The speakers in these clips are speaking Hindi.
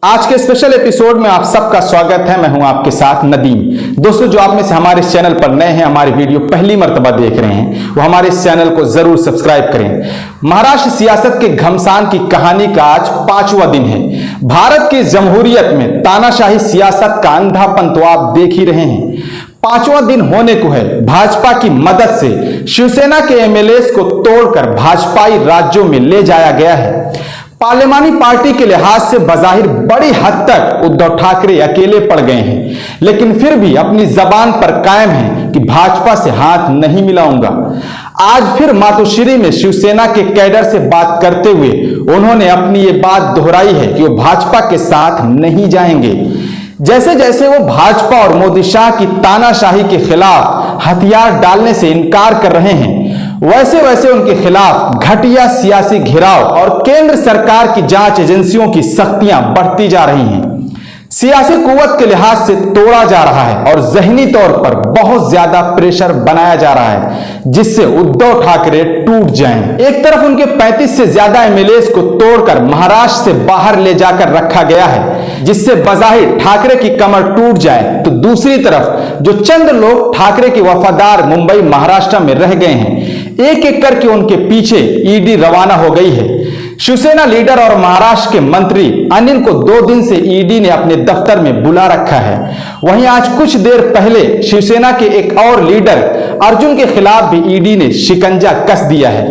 आज के स्पेशल एपिसोड में आप सबका स्वागत है। मैं हूं आपके साथ नदीम। दोस्तों, जो आप में से हमारे इस चैनल पर नए हैं, हमारी वीडियो पहली मर्तबा देख रहे हैं, वो हमारे इस चैनल को जरूर सब्सक्राइब करें। महाराष्ट्र सियासत के घमसान की कहानी का आज 5वां दिन है। भारत की जमहूरियत में तानाशाही सियासत का अंधापन तो आप देख ही रहे हैं। 5वां दिन होने को है। भाजपा की मदद से शिवसेना के एमएलएस को तोड़कर भाजपाई राज्यों में ले जाया गया है। पार्लिमानी पार्टी के लिहाज से बजाहिर बड़ी हद तक उद्धव ठाकरे अकेले पड़ गए हैं, लेकिन फिर भी अपनी जबान पर कायम हैं कि भाजपा से हाथ नहीं मिलाऊंगा। आज फिर मातोश्री में शिवसेना के कैडर से बात करते हुए उन्होंने अपनी ये बात दोहराई है कि वो भाजपा के साथ नहीं जाएंगे। जैसे जैसे वो भाजपा और मोदी शाह की तानाशाही के खिलाफ हथियार डालने से इनकार कर रहे हैं, वैसे वैसे उनके खिलाफ घटिया सियासी घेराव और केंद्र सरकार की जांच एजेंसियों की सख्तियां बढ़ती जा रही हैं। सियासी कुव्वत के लिहाज से तोड़ा जा रहा है और जहनी तौर पर बहुत ज्यादा प्रेशर बनाया जा रहा है, जिससे उद्धव ठाकरे टूट जाएं। एक तरफ उनके 35 से ज्यादा एमएलएस को तोड़कर महाराष्ट्र से बाहर ले जाकर रखा गया है, जिससे बजाहिर ठाकरे की कमर टूट जाए, तो दूसरी तरफ जो चंद लोग ठाकरे के वफादार मुंबई महाराष्ट्र में रह गए हैं, एक एक करके उनके पीछे ईडी रवाना हो गई है। शिवसेना लीडर और महाराष्ट्र के मंत्री अनिल को 2 दिन से ईडी ने अपने दफ्तर में बुला रखा है। वहीं आज कुछ देर पहले शिवसेना के एक और लीडर अर्जुन के खिलाफ भी ईडी ने शिकंजा कस दिया है।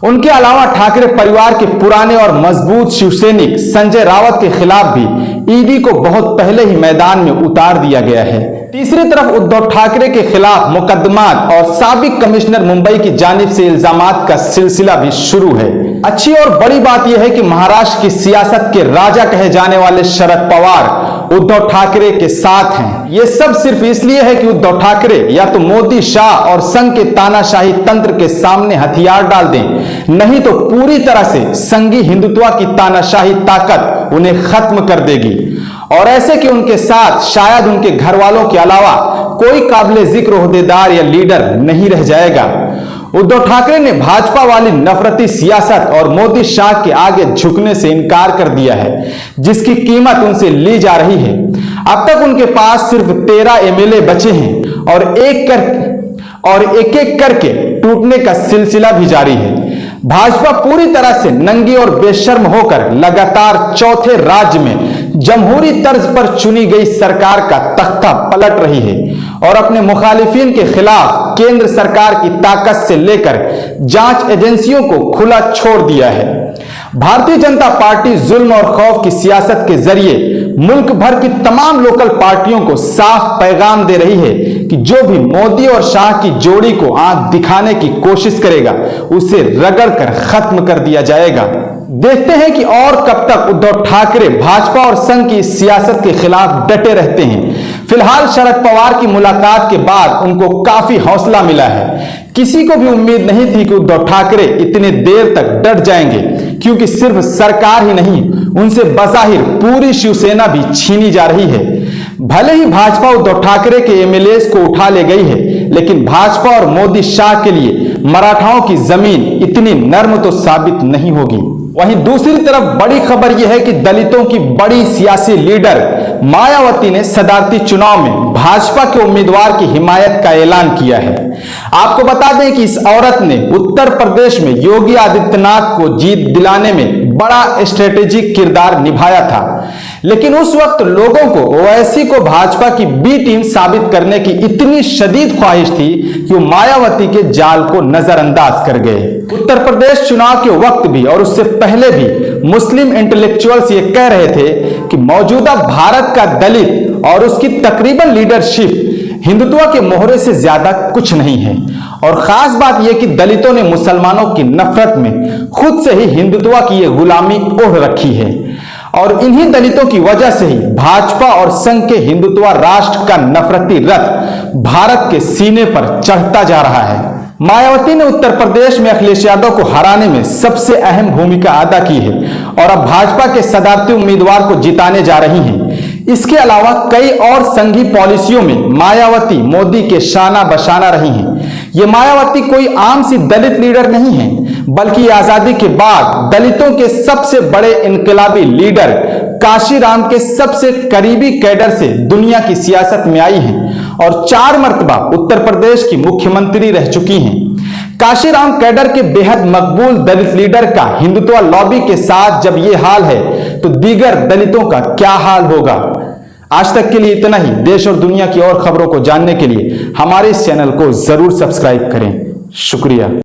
उनके अलावा ठाकरे परिवार के पुराने और मजबूत शिवसैनिक संजय रावत के खिलाफ भी ईडी को बहुत पहले ही मैदान में उतार दिया गया है। तीसरी तरफ उद्धव ठाकरे के खिलाफ मुकदमात और साबिक कमिश्नर मुंबई की जानिब से इल्जामात का सिलसिला भी शुरू है। अच्छी और बड़ी बात यह है कि महाराष्ट्र की सियासत के राजा कहे जाने वाले शरद पवार उद्धव ठाकरे के साथ हैं। ये सब सिर्फ इसलिए है कि उद्धव ठाकरे या तो मोदी शाह और संघ के तानाशाही तंत्र के सामने हथियार डाल दें, नहीं तो पूरी तरह से संघी हिंदुत्व की तानाशाही ताकत उन्हें खत्म कर देगी। और ऐसे कि उनके साथ शायद उनके घर वालों के अलावा कोई काबिले जिक्र ओहदेदार या लीडर नहीं रह जाएगा। उद्धव ठाकरे ने भाजपा वाली नफरती सियासत और मोदी शाह के आगे झुकने से इनकार कर दिया है, जिसकी कीमत उनसे ली जा रही है। अब तक उनके पास सिर्फ 13 एमएलए बचे हैं और एक एक करके टूटने का सिलसिला भी जारी है। भाजपा पूरी तरह से नंगी और बेशर्म होकर लगातार चौथे राज्य में जमहूरी तर्ज पर चुनी गई सरकार का तख्ता पलट रही है और अपने मुखालिफिन के खिलाफ केंद्र सरकार की ताकत से लेकर जांच एजेंसियों को खुला छोड़ दिया है। भारतीय जनता पार्टी जुल्म और खौफ की सियासत के जरिए मुल्क भर की तमाम लोकल पार्टियों को साफ पैगाम दे रही है कि जो भी मोदी और शाह की जोड़ी को आंख दिखाने की कोशिश करेगा, उसे रगड़कर खत्म कर दिया जाएगा। देखते हैं कि और कब तक उद्धव ठाकरे भाजपा और संघ की सियासत के खिलाफ डटे रहते हैं। फिलहाल शरद पवार की मुलाकात के बाद उनको काफी हौसला मिला है। किसी को भी उम्मीद नहीं थी कि उद्धव ठाकरे इतने देर तक डट जाएंगे, क्योंकि सिर्फ सरकार ही नहीं, उनसे बजाहिर पूरी शिवसेना भी छीनी जा रही है। भले ही भाजपा उद्धव ठाकरे के एमएलएस को उठा ले गई है, लेकिन भाजपा और मोदी शाह के लिए मराठाओं की जमीन इतनी नर्म तो साबित नहीं होगी। वहीं दूसरी तरफ बड़ी खबर यह है कि दलितों की बड़ी सियासी लीडर मायावती ने सदारती चुनाव में भाजपा के उम्मीदवार की हिमायत का ऐलान किया है। आपको बता दें कि इस औरत ने उत्तर प्रदेश में योगी आदित्यनाथ को जीत दिलाने में बड़ा स्ट्रेटेजिक किरदार निभाया था, लेकिन उस वक्त लोगों को ओवैसी को भाजपा की बी टीम साबित करने की इतनी शदीद ख्वाहिश थी कि वो मायावती के जाल को नजरअंदाज कर गए। उत्तर प्रदेश चुनाव के वक्त भी और उससे पहले भी मुस्लिम इंटेलेक्चुअल्स ये कह रहे थे कि मौजूदा भारत का दलित और उसकी तकरीबन लीडरशिप हिंदुत्व के मोहरे से ज्यादा कुछ नहीं है। और खास बात यह कि दलितों ने मुसलमानों की नफरत में खुद से ही हिंदुत्व की यह गुलामी ओढ़ रखी है, और इन्हीं दलितों की वजह से ही भाजपा और संघ के हिंदुत्व राष्ट्र का नफरती रथ भारत के सीने पर चढ़ता जा रहा है। मायावती ने उत्तर प्रदेश में अखिलेश यादव को हराने में सबसे अहम भूमिका अदा की है और अब भाजपा के सदारती उम्मीदवार को जिताने जा रही हैं। इसके अलावा कई और संघी पॉलिसियों में मायावती मोदी के शाना बशाना रही हैं। ये मायावती कोई आम सी दलित लीडर नहीं है, बल्कि आजादी के बाद दलितों के सबसे बड़े इनकलाबी लीडर काशीराम के सबसे करीबी कैडर से दुनिया की सियासत में आई हैं और 4 मर्तबा उत्तर प्रदेश की मुख्यमंत्री रह चुकी हैं। काशीराम कैडर के बेहद मकबूल दलित लीडर का हिंदुत्व लॉबी के साथ जब ये हाल है तो दीगर दलितों का क्या हाल होगा। आज तक के लिए इतना ही। देश और दुनिया की और खबरों को जानने के लिए हमारे इस चैनल को जरूर सब्सक्राइब करें। शुक्रिया।